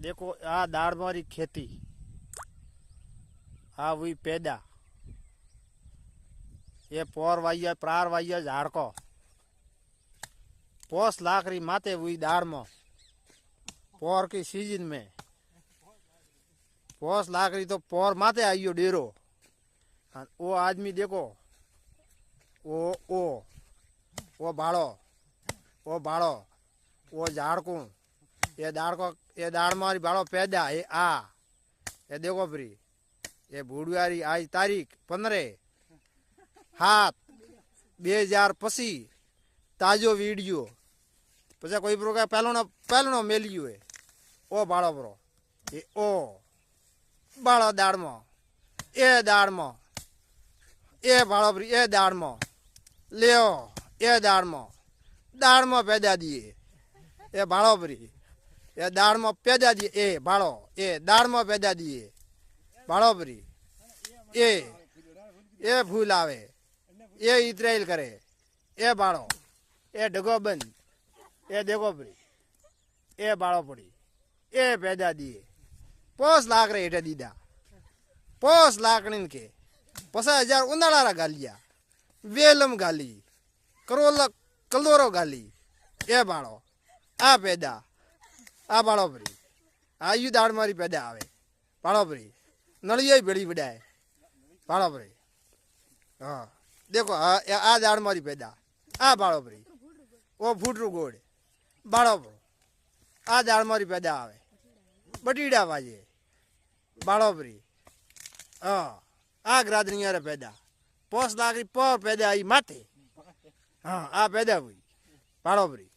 देखो आ दाड़ मारी खेती आ हुई पैदा ये पोर वाइया प्रार वाइया झाड़को पोस लाकड़ी माते हुई दाड़ में पोर की सीजन में पोस लाकड़ी तो पोर माते आइयो डेरो वो आदमी देखो वो बाड़ो वो झाड़कू ये दाड़ मारी बाड़ो पैदा ये आ ये देखो फ्री ये भूडवारी आज तारीख 15/7/2025 ताजो वीडियो पचा कोई प्रो पहलो मेलियो है ओ बाड़ो प्रो ये ओ बाड़ो दाड़ में ए बाड़ो फ्री ए दाड़ में लियो ए दाड़ में पैदा दिए ए बाड़ो फ्री ये दाड़ में पैदा दिए ए बाड़ो ए दाड़ में पैदा दिए बाड़ो फ्री ए फूल आवे ए इतराइल करे ए बाड़ो ए ढगो बंद ए देखो फ्री ए बाड़ो पड़ी ए पैदा दिए 5 लाख रे हेठे दीदा 5 लाकड़ी के 50,000 उनाळा गालिया वेलम गाली करोला कलोरो गाली ए बाड़ो आ पैदा आ बाड़ो फ्री आयु दाड़ मारी पैदा आवे बाड़ो फ्री नलिया भेड़ी बिड़ाए बाड़ो फ्री हाँ देखो आ दाड़ मारी पैदा आ बाड़ो फ्री वो फूटरू गोड़ बाड़ो फ्रो आ दाड़ मारी पैदा आवे बटीड़ा वाजे बाड़ो फ्री हाँ आ ग्रादनिया रे पैदा 5 लाख पर पैदा आई माथे हाँ आ पैदा हुई बाड़ो फ्री